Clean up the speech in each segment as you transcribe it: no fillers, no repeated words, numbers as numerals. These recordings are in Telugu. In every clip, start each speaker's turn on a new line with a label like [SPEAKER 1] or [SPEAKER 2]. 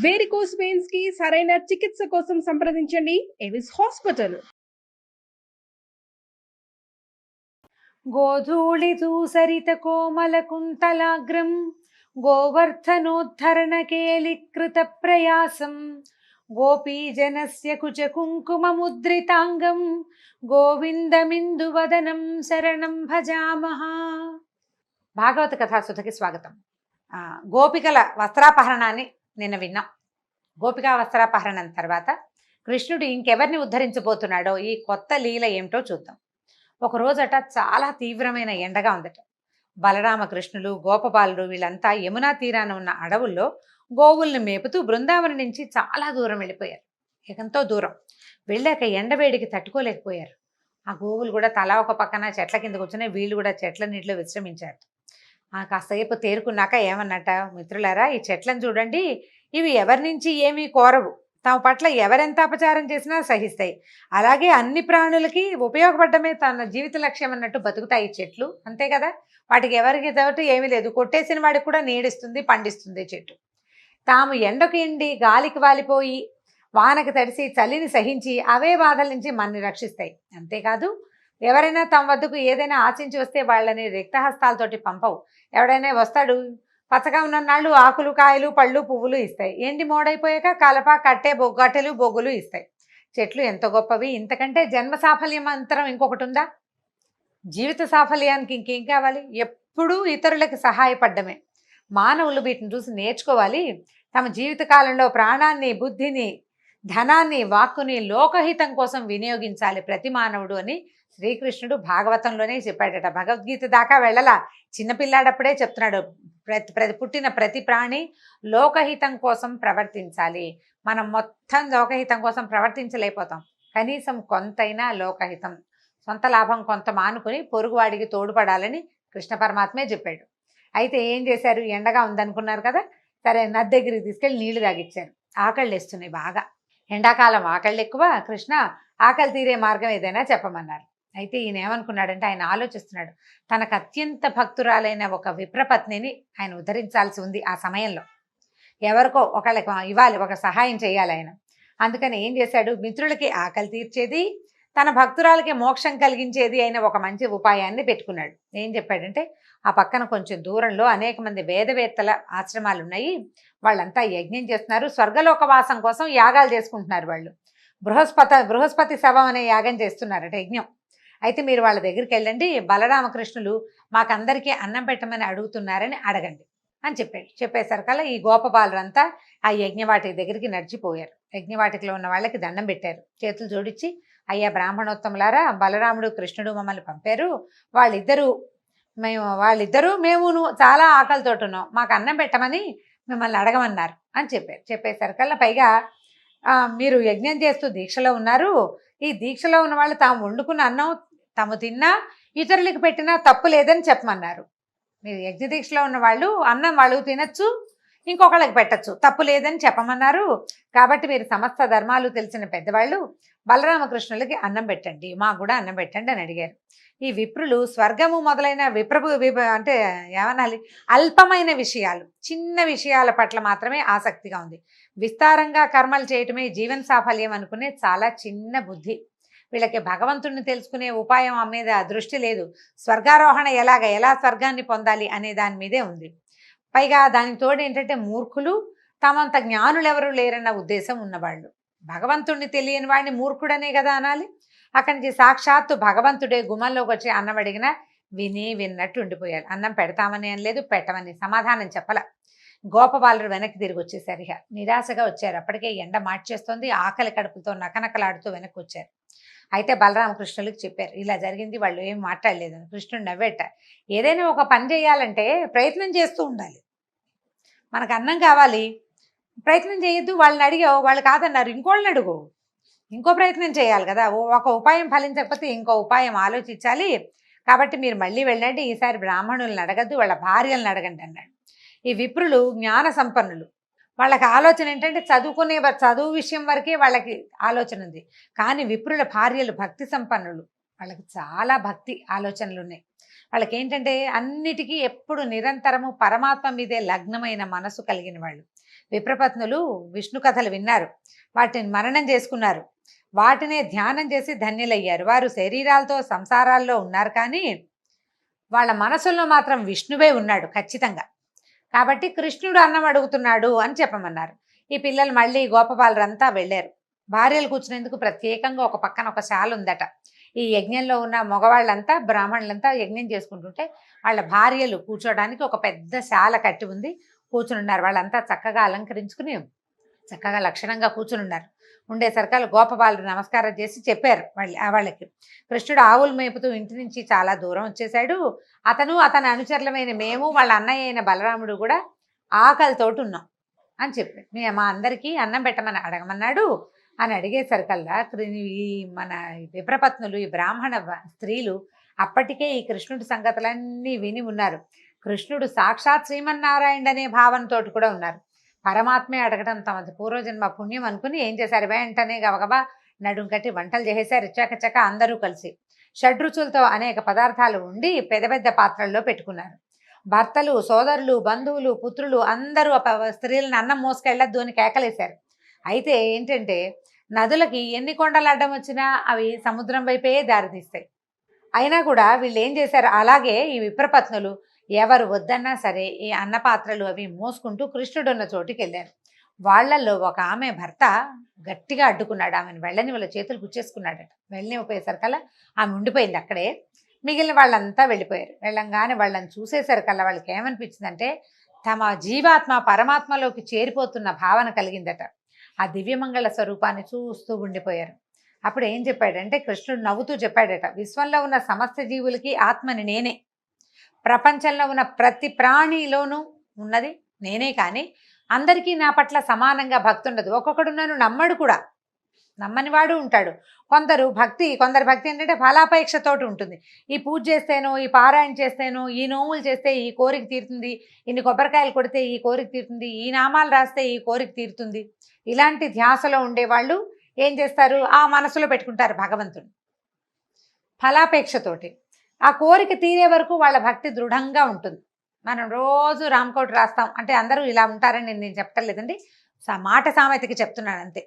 [SPEAKER 1] వేరికోస్ వెయిన్స్ కి సరైన చికిత్స కోసం సంప్రదించండి ఎవిస్ హాస్పిటల్.
[SPEAKER 2] గోధూళి దూసరిత కోమల కుంతలాగ్రం గోవర్ధనోద్ధరణ కేళీకృత ప్రయాసం గోపీజనస్య కుచ కుంకుమముద్రితాంగం గోవిందమిందువదనం శరణం భజామః. భాగవత కథాసుధకి స్వాగతం. గోపికల వస్త్రాపహరణాన్ని నిన్న విన్నాం. గోపికా వస్త్రాపహరణం తర్వాత కృష్ణుడు ఇంకెవరిని ఉద్ధరించబోతున్నాడో ఈ కొత్త లీల ఏమిటో చూద్దాం. ఒకరోజట చాలా తీవ్రమైన ఎండగా ఉందట. బలరామకృష్ణులు గోపబాలుడు వీళ్ళంతా యమునా తీరాన ఉన్న అడవుల్లో గోవుల్ని మేపుతూ బృందావనం నుంచి చాలా దూరం వెళ్ళిపోయారు. ఎంతో దూరం వెళ్ళాక ఎండవేడికి తట్టుకోలేకపోయారు. ఆ గోవులు కూడా తలా ఒక పక్కన చెట్ల కింద కూర్చుని వీళ్ళు కూడా చెట్ల నీటిలో విశ్రమించారు. కాసేపు తేరుకున్నాక ఏమన్నట, మిత్రులారా ఈ చెట్లను చూడండి, ఇవి ఎవరి నుంచి ఏమీ కోరవు, తమ పట్ల ఎవరెంత అపచారం చేసినా సహిస్తాయి, అలాగే అన్ని ప్రాణులకి ఉపయోగపడమే తన జీవిత లక్ష్యం అన్నట్టు బతుకుతాయి చెట్లు, అంతే కదా. వాటికి ఎవరికి తోటి ఏమీ లేదు, కొట్టేసిన వాడికి కూడా నీడిస్తుంది పండిస్తుంది చెట్టు. తాము ఎండకు ఎండి గాలికి వాలిపోయి వానకి తడిసి చలిని సహించి అవే బాధల నుంచి మనని రక్షిస్తాయి. అంతేకాదు ఎవరైనా తమ వద్దకు ఏదైనా ఆశించి వస్తే వాళ్ళని రిక్తహస్తాలతోటి పంపవు. ఎవడైనా వస్తాడు, పచ్చగా ఉన్న నాళ్ళు ఆకులు కాయలు పళ్ళు పువ్వులు ఇస్తాయి, ఎండి మోడైపోయాక కలప కట్టె కట్టెలు బొగ్గులు ఇస్తాయి. చెట్లు ఎంత గొప్పవి, ఇంతకంటే జన్మ సాఫల్యం అంతరం ఇంకొకటి ఉందా? జీవిత సాఫల్యానికి ఇంకేం కావాలి? ఎప్పుడూ ఇతరులకు సహాయపడ్డమే. మానవులు వీటిని చూసి నేర్చుకోవాలి. తమ జీవితకాలంలో ప్రాణాన్ని బుద్ధిని ధనాన్ని వాక్కుని లోకహితం కోసం వినియోగించాలి ప్రతి మానవుడు అని శ్రీకృష్ణుడు భాగవతంలోనే చెప్పాడట. భగవద్గీత దాకా వెళ్ళలా, చిన్నపిల్లాడప్పుడే చెప్తున్నాడు. పుట్టిన ప్రతి ప్రాణి లోకహితం కోసం ప్రవర్తించాలి. మనం మొత్తం లోకహితం కోసం ప్రవర్తించలేకపోతాం, కనీసం కొంతైనా లోకహితం, సొంత లాభం కొంత మానుకుని పొరుగువాడికి తోడ్పడాలని కృష్ణ పరమాత్మే చెప్పాడు. అయితే ఏం చేశారు, ఎండగా ఉందనుకున్నారు కదా, సరే నది దగ్గరికి తీసుకెళ్ళి నీళ్లు తాగిచ్చారు. ఆకళ్ళు వేస్తున్నాయి బాగా, ఎండాకాలం ఆకళ్ళు ఎక్కువ, కృష్ణ ఆకలి తీరే మార్గం ఏదైనా చెప్పమన్నారు. అయితే ఈయన ఏమనుకున్నాడంటే, ఆయన ఆలోచిస్తున్నాడు, తనకు అత్యంత భక్తురాలైన ఒక విప్రపత్నిని ఆయన ఉద్ధరించాల్సి ఉంది. ఆ సమయంలో ఎవరికో ఒకళ్ళకి ఇవ్వాలి, ఒక సహాయం చేయాలి ఆయన. అందుకని ఏం చేశాడు, మిత్రులకి ఆకలి తీర్చేది తన భక్తురాలకి మోక్షం కలిగించేది అయిన ఒక మంచి ఉపాయాన్ని పెట్టుకున్నాడు. ఏం చెప్పాడంటే, ఆ పక్కన కొంచెం దూరంలో అనేక మంది వేదవేత్తల ఆశ్రమాలు ఉన్నాయి, వాళ్ళంతా యజ్ఞం చేస్తున్నారు, స్వర్గలోకవాసం కోసం యాగాలు చేసుకుంటున్నారు. వాళ్ళు బృహస్పతి శవం అనే యాగం చేస్తున్నారట, యజ్ఞం. అయితే మీరు వాళ్ళ దగ్గరికి వెళ్ళండి, బలరామకృష్ణులు మాకందరికీ అన్నం పెట్టమని అడుగుతున్నారని అడగండి అని చెప్పాడు. చెప్పేసరికల్లా ఈ గోపబాలురంతా ఆ యజ్ఞవాటిక దగ్గరికి నడిచిపోయారు. యజ్ఞవాటికలో ఉన్న వాళ్ళకి దండం పెట్టారు, చేతులు జోడించి, అయ్యా బ్రాహ్మణోత్తములారా, బలరాముడు కృష్ణుడు మమ్మల్ని పంపారు, వాళ్ళిద్దరూ మేమును చాలా ఆకలితోటి ఉన్నాం, మాకు అన్నం పెట్టమని మిమ్మల్ని అడగమన్నారు అని చెప్పారు. చెప్పేసరికల్లా పైగా మీరు యజ్ఞం చేస్తూ దీక్షలో ఉన్నారు, ఈ దీక్షలో ఉన్న వాళ్ళు తాము వండుకున్న అన్నం తాము తిన్నా ఇతరులకు పెట్టినా తప్పు లేదని చెప్పమన్నారు. మీరు యజ్ఞ దీక్షలో ఉన్న వాళ్ళు అన్నం వాళ్ళు తినచ్చు, ఇంకొకళ్ళకి పెట్టచ్చు, తప్పు లేదని చెప్పమన్నారు. కాబట్టి మీరు సమస్త ధర్మాలు తెలిసిన పెద్దవాళ్ళు బలరామకృష్ణులకి అన్నం పెట్టండి, మాకు కూడా అన్నం పెట్టండి అని అడిగారు. ఈ విప్రులు స్వర్గము మొదలైన అంటే ఏమనాలి, అల్పమైన విషయాలు, చిన్న విషయాల పట్ల మాత్రమే ఆసక్తిగా ఉంది. విస్తారంగా కర్మలు చేయటమే జీవన సాఫల్యం అనుకునే చాలా చిన్న బుద్ధి. వీళ్ళకి భగవంతుడిని తెలుసుకునే ఉపాయం మీద దృష్టి లేదు, స్వర్గారోహణ ఎలా స్వర్గాన్ని పొందాలి అనే దాని మీదే ఉంది. పైగా దానికి తోడు ఏంటంటే మూర్ఖులు, తమంత జ్ఞానులు ఎవరు లేరన్న ఉద్దేశం ఉన్నవాళ్ళు. భగవంతుడిని తెలియని వాడిని మూర్ఖుడనే కదా అనాలి. అక్కడి నుంచి సాక్షాత్తు భగవంతుడే గుమ్మంలోకి వచ్చి అన్నం అడిగినా విన్నట్టు ఉండిపోయారు. అన్నం పెడతామని అనలేదు, పెట్టమని సమాధానం చెప్పల. గోపబాలుడు వెనక్కి తిరిగి వచ్చేసారు. ఇక నిరాశగా వచ్చారు. అప్పటికే ఎండ మార్చేస్తోంది, ఆకలి కడుపుతో నకనకలాడుతూ వెనక్కి వచ్చారు. అయితే బలరామకృష్ణులకు చెప్పారు, ఇలా జరిగింది. వాళ్ళు ఏం మాట్లాడలేదని. కృష్ణుడు నవ్వేట, ఏదైనా ఒక పని చేయాలంటే ప్రయత్నం చేస్తూ ఉండాలి. మనకు అన్నం కావాలి, ప్రయత్నం చేయొద్దు, వాళ్ళని అడిగావు వాళ్ళు కాదన్నారు, ఇంకోళ్ళని అడుగు, ఇంకో ప్రయత్నం చేయాలి కదా. ఒక ఉపాయం ఫలించకపోతే ఇంకో ఉపాయం ఆలోచించాలి. కాబట్టి మీరు మళ్ళీ వెళ్ళండి, ఈసారి బ్రాహ్మణులను అడగద్దు, వాళ్ళ భార్యలను అడగండి అన్నాడు. ఈ విప్రులు జ్ఞాన సంపన్నులు, వాళ్ళకి ఆలోచన ఏంటంటే చదువు విషయం వరకే వాళ్ళకి ఆలోచన ఉంది. కానీ విప్రుల భార్యలు భక్తి సంపన్నులు, వాళ్ళకి చాలా భక్తి ఆలోచనలు ఉన్నాయి. వాళ్ళకి ఏంటంటే అన్నిటికీ ఎప్పుడు నిరంతరము పరమాత్మ మీదే లగ్నమైన మనసు కలిగిన వాళ్ళు. విప్రపత్నులు విష్ణు కథలు విన్నారు, వాటిని మననం చేసుకున్నారు, వాటినే ధ్యానం చేసి ధన్యులయ్యారు. వారు శరీరాలతో సంసారాల్లో ఉన్నారు, కానీ వాళ్ళ మనసుల్లో మాత్రం విష్ణువే ఉన్నాడు ఖచ్చితంగా. కాబట్టి కృష్ణుడు అన్నం అడుగుతున్నాడు అని చెప్పమన్నారు. ఈ పిల్లలు మళ్ళీ గోపబాలురంతా వెళ్ళారు. భార్యలు కూర్చునేందుకు ప్రత్యేకంగా ఒక పక్కన ఒక శాల ఉందట. ఈ యజ్ఞంలో ఉన్న మగవాళ్ళంతా బ్రాహ్మణులంతా యజ్ఞం చేసుకుంటుంటే వాళ్ళ భార్యలు కూర్చోడానికి ఒక పెద్ద శాల కట్టి ఉంది, కూర్చుని ఉన్నారు. వాళ్ళంతా చక్కగా అలంకరించుకుని చక్కగా లక్షణంగా కూర్చుని ఉన్నారు. ఉండేసరికల్ గోపబాలుడు నమస్కారం చేసి చెప్పారు వాళ్ళకి, కృష్ణుడు ఆవులు మేపుతూ ఇంటి నుంచి చాలా దూరం వచ్చేసాడు. అతని అనుచరులమైన మేము, వాళ్ళ అన్నయ్య అయిన బలరాముడు కూడా ఆకలితోటి ఉన్నాం అని చెప్పాడు. మా అందరికీ అన్నం పెట్టమని అడగమన్నాడు అని అడిగేసరికల్లా ఈ మన విప్రపత్నులు, ఈ బ్రాహ్మణ స్త్రీలు అప్పటికే ఈ కృష్ణుడి సంగతులన్నీ విని ఉన్నారు. కృష్ణుడు సాక్షాత్ శ్రీమన్నారాయణ అనే భావనతో కూడా ఉన్నారు. పరమాత్మే అడగడం తమది పూర్వజన్మ పుణ్యం అనుకుని ఏం చేశారు, వెంటనే గబగబా నడుం కట్టి వంటలు చేసేసారు. చకచక అందరూ కలిసి షడ్రుచులతో అనేక పదార్థాలు ఉండి పెద్ద పెద్ద పాత్రల్లో పెట్టుకున్నారు. భర్తలు, సోదరులు, బంధువులు, పుత్రులు అందరూ స్త్రీలను అన్నం మోసుకెళ్ళద్దు అని కేకలేశారు. అయితే ఏంటంటే నదులకి ఎన్ని కొండలు అడ్డం వచ్చినా అవి సముద్రం వైపే దారితీస్తాయి. అయినా కూడా వీళ్ళు ఏం చేశారు, అలాగే ఈ విప్రపత్నులు ఎవరు వద్దన్నా సరే ఈ అన్నపాత్రలు అవి మోసుకుంటూ కృష్ణుడు ఉన్న చోటుకి వెళ్ళారు. వాళ్ళల్లో ఒక ఆమె భర్త గట్టిగా అడ్డుకున్నాడు. ఆమెను వెళ్ళని వాళ్ళ చేతులు గుచ్చేసుకున్నాడట. వెళ్ళనిపోయేసరికల్లా ఆమె ఉండిపోయింది అక్కడే. మిగిలిన వాళ్ళంతా వెళ్ళిపోయారు. వెళ్ళంగానే వాళ్ళని చూసేసరికల్లా వాళ్ళకి ఏమనిపించిందంటే తమ జీవాత్మ పరమాత్మలోకి చేరిపోతున్న భావన కలిగిందట. ఆ దివ్యమంగళ స్వరూపాన్ని చూస్తూ ఉండిపోయారు. అప్పుడు ఏం చెప్పాడంటే కృష్ణుడు నవ్వుతూ చెప్పాడట, విశ్వంలో ఉన్న సమస్త జీవులకి ఆత్మని నేనే, ప్రపంచంలో ఉన్న ప్రతి ప్రాణిలోనూ ఉన్నది నేనే, కానీ అందరికీ నా పట్ల సమానంగా భక్తి ఉండదు. ఒక్కొక్కడు నన్ను నమ్మడు కూడా, నమ్మని వాడు ఉంటాడు. కొందరు భక్తి ఏంటంటే ఫలాపేక్షతోటి ఉంటుంది. ఈ పూజ చేస్తేనో, ఈ పారాయణ చేస్తేనో, ఈ నోములు చేస్తే ఈ కోరిక తీరుతుంది, ఇన్ని కొబ్బరికాయలు కొడితే ఈ కోరిక తీరుతుంది, ఈ నామాలు రాస్తే ఈ కోరిక తీరుతుంది, ఇలాంటి ధ్యాసలో ఉండేవాళ్ళు ఏం చేస్తారు, ఆ మనసులో పెట్టుకుంటారు భగవంతుడు ఫలాపేక్షతోటి. ఆ కోరిక తీరే వరకు వాళ్ళ భక్తి దృఢంగా ఉంటుంది. మనం రోజు రామకోటి రాస్తాం అంటే అందరూ ఇలా ఉంటారని నేను చెప్పట్లేదండి, మాట సామెతకి చెప్తున్నాను అంతే.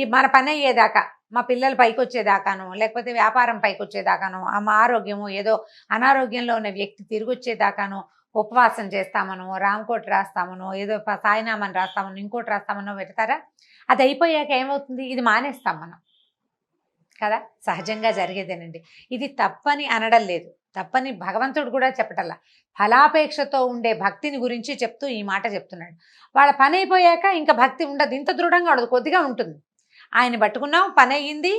[SPEAKER 2] ఈ మన పని అయ్యేదాకా, మా పిల్లలు పైకి వచ్చేదాకానో, లేకపోతే వ్యాపారం పైకి వచ్చేదాకానో, మా ఆరోగ్యము ఏదో అనారోగ్యంలో ఉన్న వ్యక్తి తిరిగి వచ్చేదాకానో ఉపవాసం చేస్తామనో, రామకోటి రాస్తామనో, ఏదో సాయినామని రాస్తామనో, ఇంకోటి రాస్తామనో పెడతారా. అది అయిపోయాక ఏమవుతుంది, ఇది మానేస్తాం మనం కదా, సహజంగా జరిగేదేనండి. ఇది తప్పని అనడం లేదు, తప్పని భగవంతుడు కూడా చెప్పటల్లా, ఫలాపేక్షతో ఉండే భక్తిని గురించి చెప్తూ ఈ మాట చెప్తున్నాడు. వాళ్ళ పని అయిపోయాక ఇంకా భక్తి ఉండదు, ఇంత దృఢంగా ఉండదు, కొద్దిగా ఉంటుంది. ఆయన పట్టుకున్నాం, పని అయ్యింది,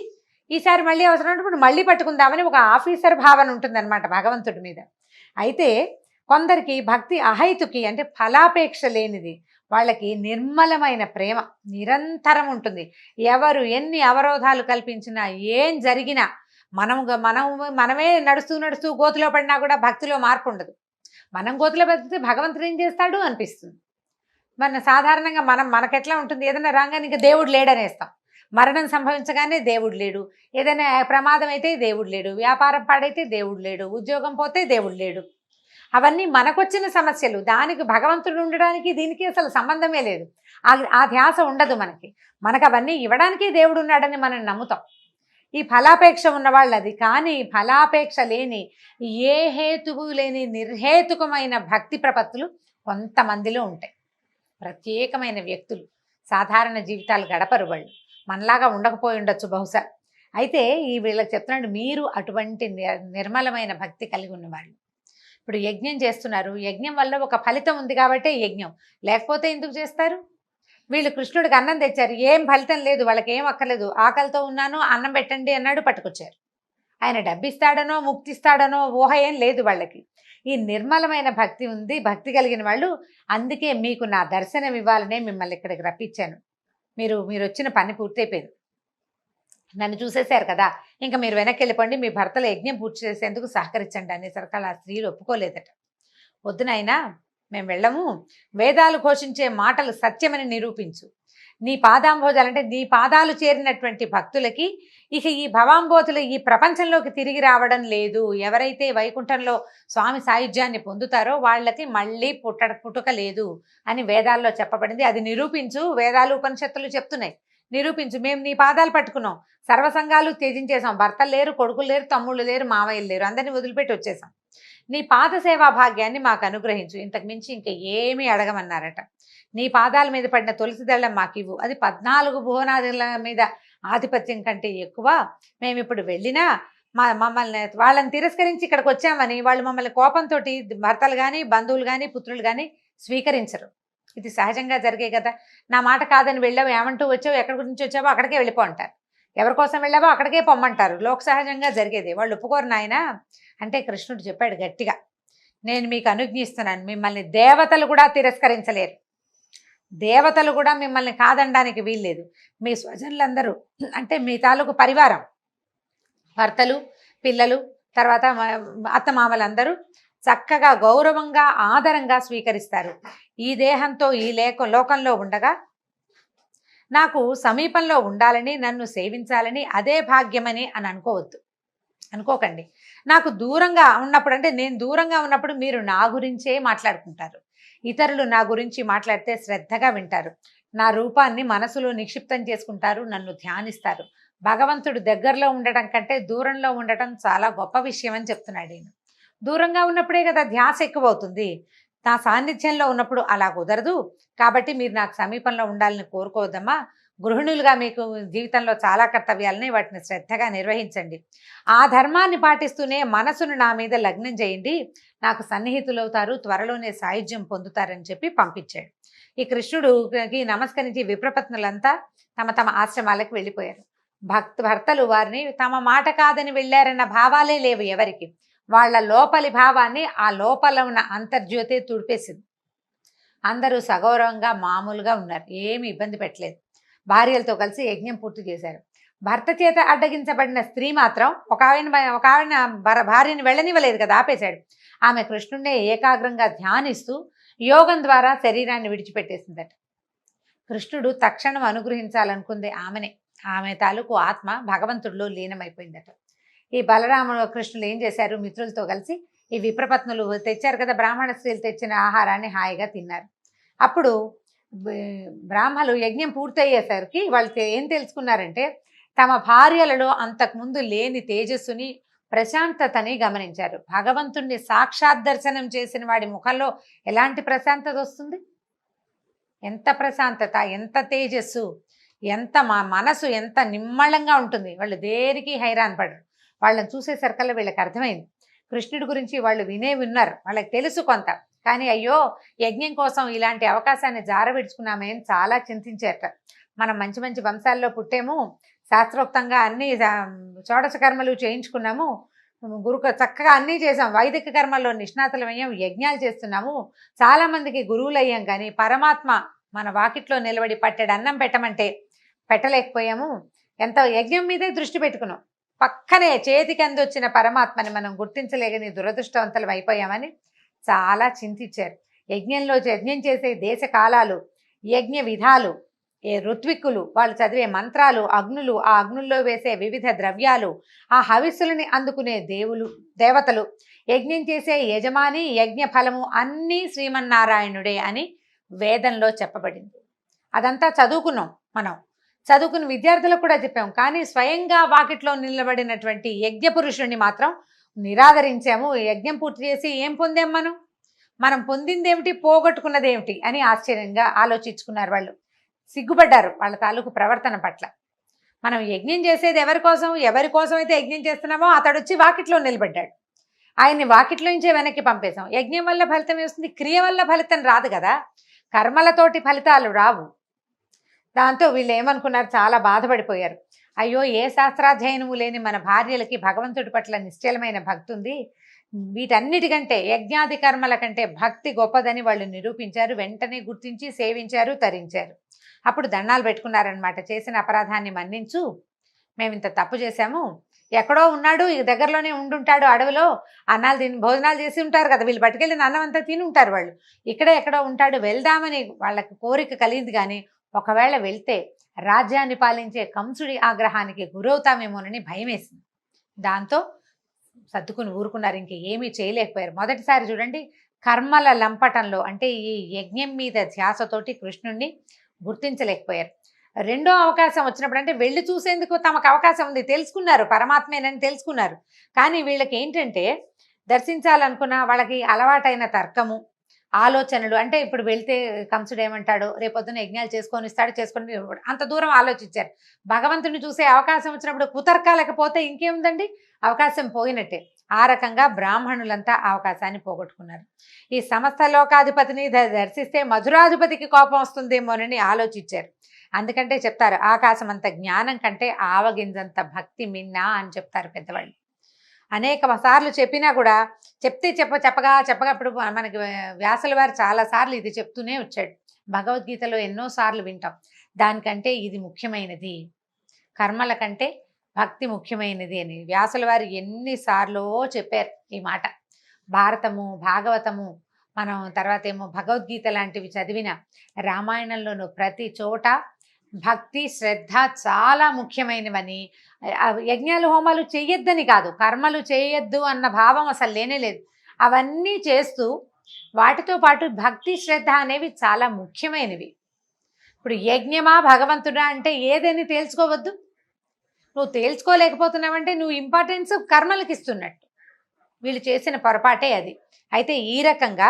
[SPEAKER 2] ఈసారి మళ్ళీ అవసరమైనప్పుడు మళ్ళీ పట్టుకుందామని ఒక ఆఫీసర్ భావన ఉంటుందన్నమాట భగవంతుడి మీద. అయితే కొందరికి భక్తి అహైతుకి అంటే ఫలాపేక్ష లేనిది, వాళ్ళకి నిర్మలమైన ప్రేమ నిరంతరం ఉంటుంది. ఎవరు ఎన్ని అవరోధాలు కల్పించినా, ఏం జరిగినా, మనమే నడుస్తూ గోతులో పడినా కూడా భక్తిలో మార్పు ఉండదు. మనం గోతులో బతికితే భగవంతుడు ఏం చేస్తాడు అనిపిస్తుంది. సాధారణంగా మనకెట్లా ఉంటుంది, ఏదైనా రాగానే ఇంకా దేవుడు లేడనేస్తాం. మరణం సంభవించగానే దేవుడు లేడు, ఏదైనా ప్రమాదం అయితే దేవుడు లేడు, వ్యాపారం పాడైతే దేవుడు లేడు, ఉద్యోగం పోతే దేవుడు లేడు. అవన్నీ మనకొచ్చిన సమస్యలు, దానికి భగవంతుడు ఉండడానికి దీనికి అసలు సంబంధమే లేదు. ఆ ధ్యాస ఉండదు మనకు అవన్నీ ఇవ్వడానికి దేవుడు ఉన్నాడని మనం నమ్ముతాం. ఈ ఫలాపేక్ష ఉన్నవాళ్ళు అది, కానీ ఫలాపేక్ష లేని, ఏ హేతువు లేని నిర్హేతుకమైన భక్తి ప్రపత్తులు కొంతమందిలో ఉంటాయి. ప్రత్యేకమైన వ్యక్తులు, సాధారణ జీవితాలు గడపరు వాళ్ళు, మనలాగా ఉండకపోయి ఉండొచ్చు బహుశా. అయితే ఈ వీళ్ళకి చెప్తున్నాడు, మీరు అటువంటి నిర్మలమైన భక్తి కలిగి ఉన్నవాళ్ళు. ఇప్పుడు యజ్ఞం చేస్తున్నారు, యజ్ఞం వల్ల ఒక ఫలితం ఉంది కాబట్టే యజ్ఞం, లేకపోతే ఎందుకు చేస్తారు? వీళ్ళు కృష్ణుడికి అన్నం తెచ్చారు, ఏం ఫలితం లేదు, వాళ్ళకి ఏం అక్కర్లేదు, ఆకలితో ఉన్నాను అన్నం పెట్టండి అన్నాడు, పట్టుకొచ్చారు. ఆయన డబ్బిస్తాడనో ముక్తిస్తాడనో ఊహ ఏం లేదు వాళ్ళకి. ఈ నిర్మలమైన భక్తి ఉంది, భక్తి కలిగిన వాళ్ళు. అందుకే మీకు నా దర్శనం ఇవ్వాలనే మిమ్మల్ని ఇక్కడికి రప్పించాను. మీరు వచ్చిన పని పూర్తయిపోయింది, నన్ను చూసేశారు కదా, ఇంకా మీరు వెనక్కి వెళ్ళిపోండి, మీ భర్తల యజ్ఞం పూర్తి చేసేందుకు సహకరించండి అనేసరికి ఆ స్త్రీలు ఒప్పుకోలేదట. వద్దునైనా మేము వెళ్ళము, వేదాలు ఘోషించే మాటలు సత్యమని నిరూపించు. నీ పాదాంబోజాలు అంటే నీ పాదాలు చేరినటువంటి భక్తులకి ఇక ఈ భవాంబోతులు ఈ ప్రపంచంలోకి తిరిగి రావడం లేదు. ఎవరైతే వైకుంఠంలో స్వామి సాయుధ్యాన్ని పొందుతారో వాళ్ళకి మళ్ళీ పుట్టుక లేదు అని వేదాల్లో చెప్పబడింది. అది నిరూపించు. వేదాలు ఉపనిషత్తులు చెప్తున్నాయి, నిరూపించు. మేము నీ పాదాలు పట్టుకున్నాం, సర్వసంగాలు త్యజించేసాం, భర్తలు లేరు, కొడుకులు లేరు, తమ్ముళ్ళు లేరు, మావయ్యలు లేరు, అందరినీ వదిలిపెట్టి వచ్చేసాం. నీ పాద సేవా భాగ్యాన్ని మాకు అనుగ్రహించు, ఇంతకు మించి ఇంక ఏమీ అడగమన్నారట. నీ పాదాల మీద పడిన తులసి దళం మాకివ్వు, అది 14 భువనాదుల మీద ఆధిపత్యం కంటే ఎక్కువ. మేము ఇప్పుడు వెళ్ళినా మమ్మల్ని వాళ్ళని తిరస్కరించి ఇక్కడికి వచ్చామని వాళ్ళు మమ్మల్ని కోపంతో భర్తలు కానీ బంధువులు కానీ పుత్రులు కానీ స్వీకరించరు. ఇది సహజంగా జరిగే కదా. నా మాట కాదని వెళ్ళావు, ఏమంటూ వచ్చావు, ఎక్కడి గురించి వచ్చావో అక్కడికే వెళ్ళిపో అంటారు, ఎవరి కోసం వెళ్ళావో అక్కడికే పొమ్మంటారు. లోక సహజంగా జరిగేది. వాళ్ళు ఒప్పుకోరు నాయన అంటే కృష్ణుడు చెప్పాడు గట్టిగా, నేను మీకు అనుజ్ఞిస్తున్నాను, మిమ్మల్ని దేవతలు కూడా తిరస్కరించలేరు, దేవతలు కూడా మిమ్మల్ని కాదనడానికి వీల్లేదు. మీ స్వజనులందరూ అంటే మీ తాలూకు పరివారం, భర్తలు, పిల్లలు, తర్వాత అత్తమామలందరూ చక్కగా గౌరవంగా ఆదరంగా స్వీకరిస్తారు. ఈ దేహంతో ఈ లోకంలో ఉండగా నాకు సమీపంలో ఉండాలని, నన్ను సేవించాలని అదే భాగ్యమని అని అనుకోకండి. నాకు దూరంగా ఉన్నప్పుడు అంటే నేను దూరంగా ఉన్నప్పుడు మీరు నా గురించే మాట్లాడుకుంటారు, ఇతరులు నా గురించి మాట్లాడితే శ్రద్ధగా వింటారు, నా రూపాన్ని మనసులో నిక్షిప్తం చేసుకుంటారు, నన్ను ధ్యానిస్తారు. భగవంతుడు దగ్గరలో ఉండటం కంటే దూరంలో ఉండటం చాలా గొప్ప విషయం అని చెప్తున్నాడు నేను. దూరంగా ఉన్నప్పుడే కదా ధ్యాస ఎక్కువ అవుతుంది, నా సాన్నిధ్యంలో ఉన్నప్పుడు అలా కుదరదు. కాబట్టి మీరు నాకు సమీపంలో ఉండాలని కోరుకోవద్దమ్మా. గృహిణులుగా మీకు జీవితంలో చాలా కర్తవ్యాలని, వాటిని శ్రద్ధగా నిర్వహించండి. ఆ ధర్మాన్ని పాటిస్తూనే మనసును నా మీద లగ్నం చేయండి, నాకు సన్నిహితులవుతారు, త్వరలోనే సాయుధ్యం పొందుతారని చెప్పి పంపించాడు. ఈ కృష్ణుడికి నమస్కరించి విప్రపత్నులంతా తమ తమ ఆశ్రమాలకు వెళ్ళిపోయారు. భర్తలు వారిని తమ మాట కాదని వెళ్ళారన్న భావాలే లేవు ఎవరికి. వాళ్ళ లోపలి భావాన్ని ఆ లోపల ఉన్న అంతర్జ్యోతే తుడిపేసింది. అందరూ సగౌరవంగా మామూలుగా ఉన్నారు, ఏమి ఇబ్బంది పెట్టలేదు. భార్యలతో కలిసి యజ్ఞం పూర్తి చేశారు. భర్త చేత అడ్డగించబడిన స్త్రీ మాత్రం ఒక ఆవిడ భార్యని వెళ్ళనివ్వలేదు కదా, ఆపేశాడు. ఆమె కృష్ణుడినే ఏకాగ్రంగా ధ్యానిస్తూ యోగం ద్వారా శరీరాన్ని విడిచిపెట్టేసిందట. కృష్ణుడు తక్షణం అనుగ్రహించాలనుకుంది ఆమెనే. ఆమె తాలూకు ఆత్మ భగవంతుడిలో లీనమైపోయిందట. ఈ బలరాముడు కృష్ణులు ఏం చేశారు, మిత్రులతో కలిసి ఈ విప్రపత్నులు తెచ్చారు కదా, బ్రాహ్మణ స్త్రీలు తెచ్చిన ఆహారాన్ని హాయిగా తిన్నారు. అప్పుడు బ్రాహ్మలు యజ్ఞం పూర్తయ్యేసరికి వాళ్ళు ఏం తెలుసుకున్నారంటే తమ భార్యలలో అంతకుముందు లేని తేజస్సుని, ప్రశాంతతని గమనించారు. భగవంతుణ్ణి సాక్షాత్ దర్శనం చేసిన వాడి ముఖంలో ఎలాంటి ప్రశాంతత వస్తుంది, ఎంత ప్రశాంతత, ఎంత తేజస్సు, ఎంత మనసు ఎంత నిమ్మళంగా ఉంటుంది. వాళ్ళు దేనికి హైరాన్ పడరు. వాళ్ళని చూసేసరికల్లా వీళ్ళకి అర్థమైంది కృష్ణుడి గురించి. వాళ్ళు విన్నారు, వాళ్ళకి తెలుసు కొంత. కానీ అయ్యో యజ్ఞం కోసం ఇలాంటి అవకాశాన్ని జారవిడుచుకున్నామేం చాలా చింతించేట. మనం మంచి మంచి వంశాల్లో పుట్టేము, శాస్త్రోక్తంగా అన్ని షోడశ కర్మలు చేయించుకున్నాము, చక్కగా అన్నీ చేసాం, వైదిక కర్మల్లో నిష్ణాతులమయ్యాం, యజ్ఞాలు చేస్తున్నాము, చాలామందికి గురువులు అయ్యాం. కానీ పరమాత్మ మన వాకిట్లో నిలబడి పట్టెడు అన్నం పెట్టమంటే పెట్టలేకపోయాము. ఎంత యజ్ఞం మీదే దృష్టి పెట్టుకున్నాం, పక్కనే చేతికి అందొచ్చిన పరమాత్మని మనం గుర్తించలేకని దురదృష్టవంతులం అయిపోయామని చాలా చింతించారు. యజ్ఞం చేసే దేశ కాలాలు, యజ్ఞ విధాలు, ఋత్విక్కులు, వాళ్ళు చదివే మంత్రాలు, అగ్నులు, ఆ అగ్నుల్లో వేసే వివిధ ద్రవ్యాలు, ఆ హవిస్సులని అందుకునే దేవతలు, యజ్ఞం చేసే యజమాని, యజ్ఞ ఫలము అన్నీ శ్రీమన్నారాయణుడే అని వేదంలో చెప్పబడింది. అదంతా చదువుకున్నాం మనం, చదువుకున్న విద్యార్థులకు కూడా చెప్పాం. కానీ స్వయంగా వాకిట్లో నిలబడినటువంటి యజ్ఞ పురుషుణ్ణి మాత్రం నిరాదరించాము. యజ్ఞం పూర్తి చేసి ఏం పొందాం, మనం పొందిందేమిటి, పోగొట్టుకున్నదేమిటి అని ఆశ్చర్యంగా ఆలోచించుకున్నారు. వాళ్ళు సిగ్గుపడ్డారు వాళ్ళ తాలూకు ప్రవర్తన పట్ల. మనం యజ్ఞం చేసేది ఎవరి కోసం అయితే యజ్ఞం చేస్తున్నామో అతడు వచ్చి వాకిట్లో నిలబడ్డాడు, ఆయన్ని వాకిట్లో నుంచే వెనక్కి పంపేశాం. యజ్ఞం వల్ల ఫలితం వస్తుంది, క్రియ వల్ల ఫలితం రాదు కదా, కర్మలతోటి ఫలితాలు రావు. దాంతో వీళ్ళు ఏమనుకున్నారు, చాలా బాధపడిపోయారు. అయ్యో ఏ శాస్త్రాధ్యయనము లేని మన భార్యలకి భగవంతుడి పట్ల నిశ్చలమైన భక్తి ఉంది, వీటన్నిటికంటే యజ్ఞాది కర్మల కంటే భక్తి గొప్పదని వాళ్ళు నిరూపించారు. వెంటనే గుర్తించి సేవించారు, తరించారు. అప్పుడు దండాలు పెట్టుకున్నారనమాట. చేసిన అపరాధాన్ని మన్నించు, మేము ఇంత తప్పు చేశాము, ఎక్కడో ఉన్నాడు, ఈ దగ్గరలోనే ఉండుంటాడు అడవిలో, అన్నాలు తిని భోజనాలు చేసి ఉంటారు కదా, వీళ్ళు పట్టుకెళ్ళిన అన్నం అంతా తిని ఉంటారు వాళ్ళు, ఇక్కడే ఎక్కడో ఉంటాడు, వెళ్దామని వాళ్ళకి కోరిక కలిగింది. కానీ ఒకవేళ వెళ్తే రాజ్యాన్ని పాలించే కంసుడి ఆగ్రహానికి గురవుతామేమోనని భయం వేసింది. దాంతో సర్దుకుని ఊరుకున్నారు, ఇంక ఏమీ చేయలేకపోయారు. మొదటిసారి చూడండి, కర్మల లంపటంలో అంటే ఈ యజ్ఞం మీద ధ్యాసతోటి కృష్ణుణ్ణి గుర్తించలేకపోయారు. రెండో అవకాశం వచ్చినప్పుడు అంటే వెళ్ళి చూసేందుకు తమకు అవకాశం ఉంది, తెలుసుకున్నారు పరమాత్మేనని తెలుసుకున్నారు. కానీ వీళ్ళకి ఏంటంటే దర్శించాలనుకున్న వాళ్ళకి అలవాటైన తర్కము, ఆలోచనలు, అంటే ఇప్పుడు వెళ్తే కంసుడు ఏమంటాడు, రేపొద్దున యజ్ఞాలు చేసుకొని ఇస్తాడు, చేసుకొని అంత దూరం ఆలోచించారు. భగవంతుని చూసే అవకాశం వచ్చినప్పుడు కుతర్కాలేకపోతే ఇంకేముందండి, అవకాశం పోయినట్టే. ఆ రకంగా బ్రాహ్మణులంతా అవకాశాన్ని పోగొట్టుకున్నారు. ఈ సమస్త లోకాధిపతిని దర్శిస్తే మధురాధిపతికి కోపం వస్తుందేమోనని ఆలోచించారు. అందుకంటే చెప్తారు, ఆకాశమంత జ్ఞానం కంటే ఆవగింజంత భక్తి మిన్నా అని చెప్తారు పెద్దవాళ్ళు. అనేక సార్లు చెప్పినా కూడా చెప్పగా ఇప్పుడు మనకి వ్యాసుల వారు చాలాసార్లు ఇది చెప్తూనే వచ్చాడు. భగవద్గీతలో ఎన్నోసార్లు వింటాం. దానికంటే ఇది ముఖ్యమైనది, కర్మల కంటే భక్తి ముఖ్యమైనది అని వ్యాసుల వారు ఎన్నిసార్లో చెప్పారు ఈ మాట. భారతము, భాగవతము, మనం తర్వాత ఏమో భగవద్గీత లాంటివి చదివిన, రామాయణంలోనూ ప్రతి చోట భక్తి శ్రద్ధ చాలా ముఖ్యమైనవని, యజ్ఞాలు హోమాలు చెయ్యొద్దని కాదు, కర్మలు చేయొద్దు అన్న భావం అసలు లేనే లేదు. అవన్నీ చేస్తూ వాటితో పాటు భక్తి శ్రద్ధ అనేవి చాలా ముఖ్యమైనవి. ఇప్పుడు యజ్ఞమా భగవంతుడా అంటే ఏదని తేల్చుకోవద్దు. నువ్వు తేల్చుకోలేకపోతున్నావంటే నువ్వు ఇంపార్టెన్స్ కర్మలకు ఇస్తున్నట్టు. వీళ్ళు చేసిన పొరపాటే అది. అయితే ఈ రకంగా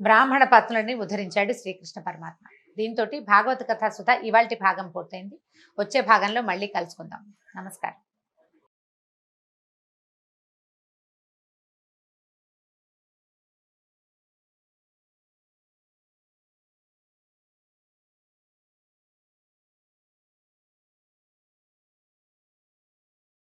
[SPEAKER 2] బ్రాహ్మణ పత్నులని ఉద్ధరించాడు శ్రీకృష్ణ పరమాత్మ. దీంతో భాగవత కథా సుధ ఇవాల్టి భాగం పూర్తయింది. వచ్చే భాగంలో మళ్ళీ కలుసుకుందాం. నమస్కారం.